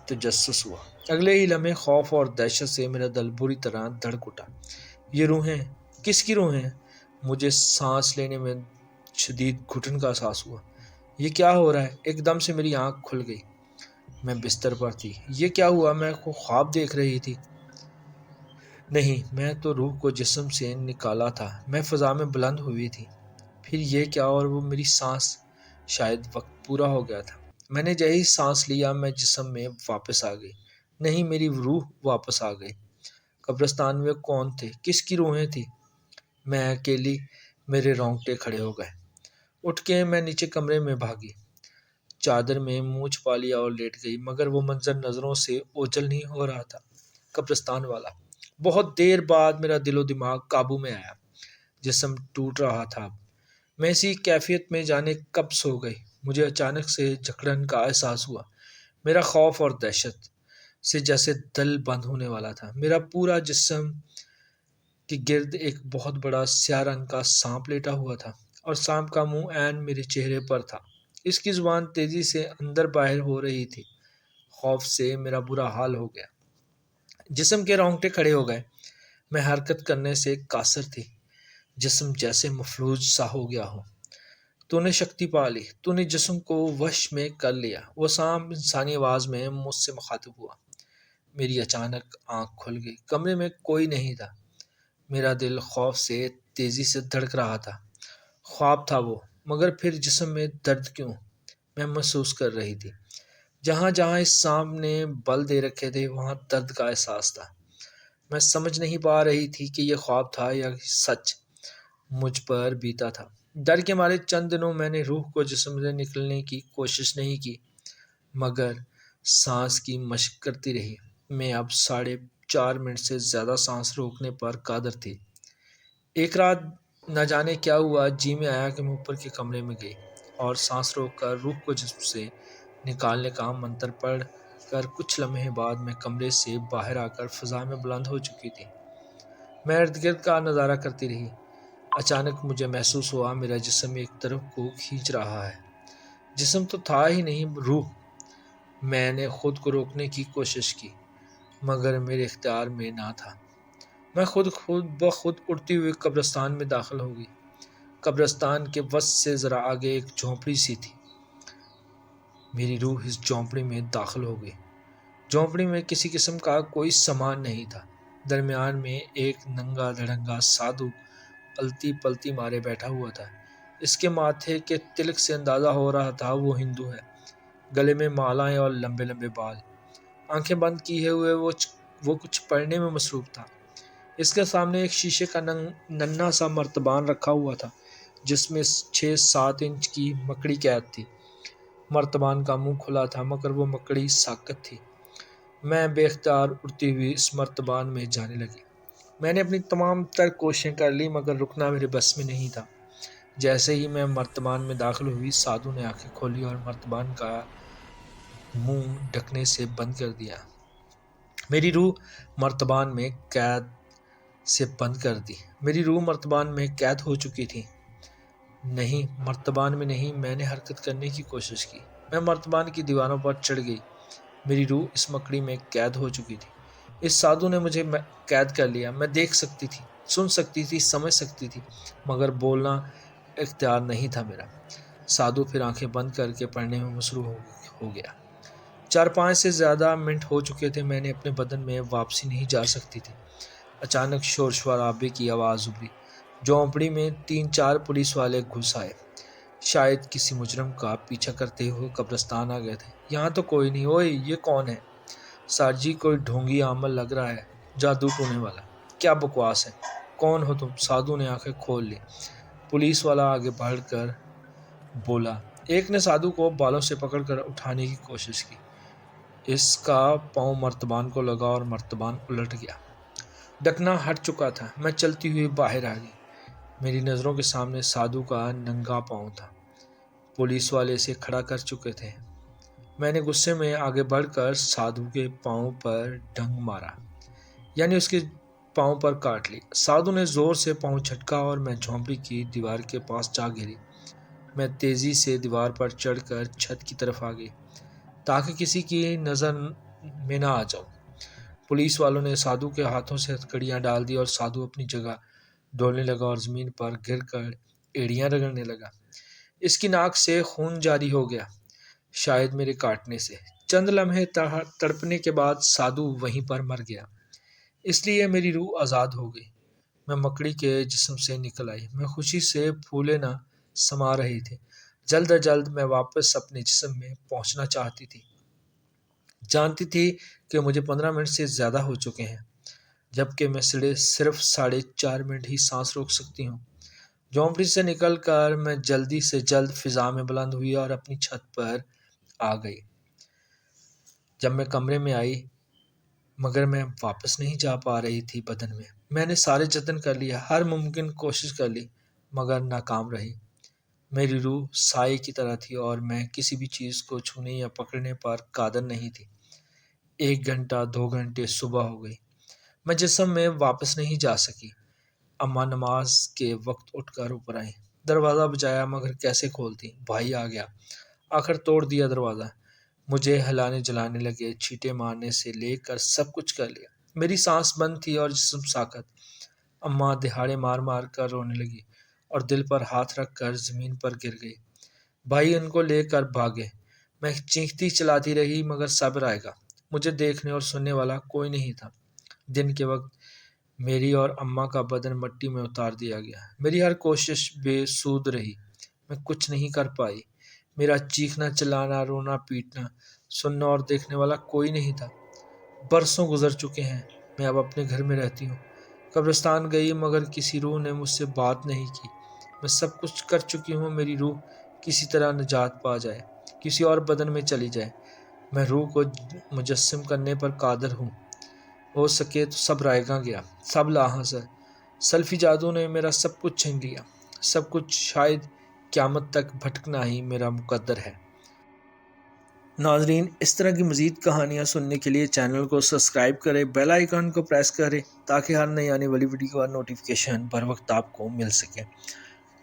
تجسس ہوا۔ اگلے ہی لمحے خوف اور دہشت سے میرا دل بری طرح دھڑک اٹھا۔ یہ روحیں؟ کس کی روحیں؟ مجھے سانس لینے میں شدید گھٹن کا احساس ہوا۔ یہ کیا ہو رہا ہے؟ ایک دم سے میری آنکھ کھل گئی۔ میں بستر پر تھی۔ یہ کیا ہوا؟ میں خواب دیکھ رہی تھی؟ نہیں، میں تو روح کو جسم سے نکالا تھا۔ میں فضا میں بلند ہوئی تھی۔ پھر یہ کیا؟ اور وہ میری سانس؟ شاید وقت پورا ہو گیا تھا۔ میں نے جہی سانس لیا میں جسم میں واپس آ گئی۔ نہیں، میری روح واپس آ گئی۔ قبرستان میں کون تھے؟ کس کی روحیں تھیں؟ میں اکیلی۔ میرے رونگٹے کھڑے ہو گئے۔ اٹھ کے میں نیچے کمرے میں بھاگی، چادر میں منہ چھپا لیا اور لیٹ گئی، مگر وہ منظر نظروں سے اوجھل نہیں ہو رہا تھا۔ قبرستان والا۔ بہت دیر بعد میرا دل و دماغ قابو میں آیا، جسم ٹوٹ رہا تھا۔ میں اسی کیفیت میں جانے کب سو گئی۔ مجھے اچانک سے جکڑن کا احساس ہوا۔ میرا خوف اور دہشت سے جیسے دل بند ہونے والا تھا۔ میرا پورا جسم کے گرد ایک بہت بڑا سیاہ رنگ کا سانپ لیٹا ہوا تھا اور سانپ کا منہ عین میرے چہرے پر تھا۔ اس کی زبان تیزی سے اندر باہر ہو رہی تھی۔ خوف سے میرا برا حال ہو گیا۔ جسم کے رونگٹے کھڑے ہو گئے۔ میں حرکت کرنے سے قاصر تھی۔ جسم جیسے مفلوج سا ہو گیا ہو۔ تو نے شکتی پا لی، تو نے جسم کو وش میں کر لیا۔ وہ سانپ انسانی آواز میں مجھ سے مخاطب ہوا۔ میری اچانک آنکھ کھل گئی۔ کمرے میں کوئی نہیں تھا۔ میرا دل خوف سے تیزی سے دھڑک رہا تھا۔ خواب تھا وہ، مگر پھر جسم میں درد کیوں؟ میں محسوس کر رہی تھی۔ جہاں جہاں اس سانپ نے بل دے رکھے تھے وہاں درد کا احساس تھا۔ میں سمجھ نہیں پا رہی تھی کہ یہ خواب تھا یا سچ مجھ پر بیتا تھا۔ ڈر کے مارے چند دنوں میں نے روح کو جسم سے نکلنے کی کوشش نہیں کی، مگر سانس کی مشق کرتی رہی۔ میں اب 4.5 منٹ سے زیادہ سانس روکنے پر قادر تھی۔ ایک رات نہ جانے کیا ہوا، جی میں آیا کہ میں اوپر کے کمرے میں گئی اور سانس روک کر روح کو جسم سے نکالنے کا منتر پڑھ کر کچھ لمحے بعد میں کمرے سے باہر آ کر فضا میں بلند ہو چکی تھی۔ میں ارد گرد کا نظارہ کرتی رہی۔ اچانک مجھے محسوس ہوا میرا جسم ایک طرف کو کھینچ رہا ہے۔ جسم تو تھا ہی نہیں، روح۔ میں نے خود کو روکنے کی کوشش کی، مگر میرے اختیار میں نہ تھا۔ میں خود بخود اڑتی ہوئی قبرستان میں داخل ہو گئی۔ قبرستان کے وسط سے ذرا آگے ایک جھونپڑی سی تھی۔ میری روح اس جھونپڑی میں داخل ہو گئی۔ جھونپڑی میں کسی قسم کا کوئی سامان نہیں تھا۔ درمیان میں ایک ننگا دھڑنگا سادھو الٹی پلٹی مارے بیٹھا ہوا تھا۔ اس کے ماتھے کے تلک سے اندازہ ہو رہا تھا وہ ہندو ہے۔ گلے میں مالائیں اور لمبے لمبے بال۔ آنکھیں بند کیے ہوئے وہ کچھ پڑھنے میں مصروف تھا۔ اس کے سامنے ایک شیشے کا ننھا سا مرتبان رکھا ہوا تھا جس میں 6-7 انچ کی مکڑی قید تھی۔ مرتبان کا منہ کھلا تھا مگر وہ مکڑی ساکت تھی۔ میں بے اختیار اڑتی ہوئی اس مرتبان میں جانے لگی۔ میں نے اپنی تمام تر کوششیں کر لی مگر رکنا میرے بس میں نہیں تھا۔ جیسے ہی میں مرتبان میں داخل ہوئی، سادھو نے آنکھیں کھولی اور مرتبان کا منہ ڈھکنے سے بند کر دیا۔ میری روح مرتبان میں قید سے بند کر دی۔ میری روح مرتبان میں قید ہو چکی تھی۔ نہیں، مرتبان میں نہیں۔ میں نے حرکت کرنے کی کوشش کی۔ میں مرتبان کی دیواروں پر چڑھ گئی۔ میری روح اس مکڑی میں قید ہو چکی تھی۔ اس سادھو نے مجھے قید کر لیا۔ میں دیکھ سکتی تھی، سن سکتی تھی، سمجھ سکتی تھی، مگر بولنا اختیار نہیں تھا میرا۔ سادھو پھر آنکھیں بند کر کے پڑھنے میں مصروف ہو گیا۔ 4-5 سے زیادہ منٹ ہو چکے تھے۔ میں نے اپنے بدن میں واپسی نہیں جا سکتی تھی۔ اچانک شور شرابے کی آواز ابھری۔ جھونپڑی میں 3-4 پولیس والے گھس آئے۔ شاید کسی مجرم کا پیچھا کرتے ہوئے قبرستان آ گئے تھے۔ یہاں تو کوئی نہیں۔ اوئے، یہ کون ہے؟ سر جی، کوئی ڈھونگی عمل لگ رہا ہے، جادو ٹونے والا۔ کیا بکواس ہے؟ کون ہو تم؟ سادھو نے آنکھیں کھول لی۔ پولیس والا آگے بڑھ کر بولا۔ ایک نے سادھو کو بالوں سے پکڑ کر اٹھانے کی کوشش کی۔ اس کا پاؤں مرتبان کو لگا اور مرتبان الٹ گیا۔ ڈھکنا ہٹ چکا تھا۔ میں چلتی ہوئی باہر آ گئی۔ میری نظروں کے سامنے سادھو کا ننگا پاؤں تھا۔ پولیس والے اسے کھڑا کر چکے تھے۔ میں نے غصے میں آگے بڑھ کر سادھو کے پاؤں پر ڈنگ مارا، یعنی اس کے پاؤں پر کاٹ لی۔ سادھو نے زور سے پاؤں جھٹکا اور میں جھونپڑی کی دیوار کے پاس جا گری۔ میں تیزی سے دیوار پر چڑھ کر چھت کی طرف آ گئی تاکہ کسی کی نظر میں نہ آ جاؤں۔ پولیس والوں نے سادھو کے ہاتھوں سے ہتھکڑیاں ڈال دی اور سادھو اپنی جگہ ڈولنے لگا اور زمین پر گر کر ایڑیاں رگڑنے لگا۔ اس کی ناک سے خون جاری ہو گیا، شاید میرے کاٹنے سے۔ چند لمحے تڑپنے کے بعد سادھو وہیں پر مر گیا۔ اس لیے میری روح آزاد ہو گئی۔ میں مکڑی کے جسم سے نکل آئی۔ میں خوشی سے پھولے نہ سما رہی تھی۔ جلد از جلد میں واپس اپنے جسم میں پہنچنا چاہتی تھی۔ جانتی تھی کہ مجھے 15 منٹ سے زیادہ ہو چکے ہیں، جبکہ میں صرف 4.5 منٹ ہی سانس روک سکتی ہوں۔ جھونپڑی سے نکل کر میں جلدی سے جلد فضا میں بلند ہوئی اور اپنی چھت پر آ گئی۔ جب میں کمرے میں آئی مگر میں واپس نہیں جا پا رہی تھی بدن میں۔ میں نے سارے جتن کر لیے، ہر ممکن کوشش کر لی مگر ناکام رہی۔ میری روح سائے کی طرح تھی اور میں کسی بھی چیز کو چھونے یا پکڑنے پر قادر نہیں تھی۔ 1 گھنٹہ 2 گھنٹے صبح ہو گئی، میں جسم میں واپس نہیں جا سکی۔ اماں نماز کے وقت اٹھ کر اوپر آئیں۔ دروازہ بجایا مگر کیسے کھولتی؟ بھائی آ گیا، آخر توڑ دیا دروازہ۔ مجھے ہلانے جلانے لگے، چھینٹے مارنے سے لے کر سب کچھ کر لیا۔ میری سانس بند تھی اور جسم ساکت۔ اماں دہاڑے مار مار کر رونے لگی اور دل پر ہاتھ رکھ کر زمین پر گر گئی۔ بھائی ان کو لے کر بھاگے۔ میں چیختی چلاتی رہی مگر صبر آئے گا۔ مجھے دیکھنے اور سننے والا کوئی نہیں تھا۔ دن کے وقت میری اور اماں کا بدن مٹی میں اتار دیا گیا۔ میری ہر کوشش بے سود رہی، میں کچھ نہیں کر پائی۔ میرا چیخنا چلانا، رونا پیٹنا سننا اور دیکھنے والا کوئی نہیں تھا۔ برسوں گزر چکے ہیں، میں اب اپنے گھر میں رہتی ہوں۔ قبرستان گئی مگر کسی روح نے مجھ سے بات نہیں کی۔ میں سب کچھ کر چکی ہوں، میری روح کسی طرح نجات پا جائے، کسی اور بدن میں چلی جائے۔ میں روح کو مجسم کرنے پر قادر ہوں۔ ہو سکے تو سب رائے گاں گیا، سب لاحاصل۔ سلفی جادو نے میرا سب کچھ چھین لیا، سب کچھ۔ شاید قیامت تک بھٹکنا ہی میرا مقدر ہے۔ ناظرین، اس طرح کی مزید کہانیاں سننے کے لیے چینل کو سبسکرائب کریں، بیل آئیکن کو پریس کریں تاکہ ہر نئی آنے والی ویڈیو کا نوٹیفیکیشن بر وقت آپ کو مل سکے۔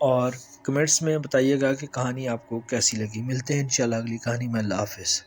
اور کمنٹس میں بتائیے گا کہ کہانی آپ کو کیسی لگی۔ ملتے ہیں انشاءاللہ اگلی کہانی میں۔ اللہ حافظ۔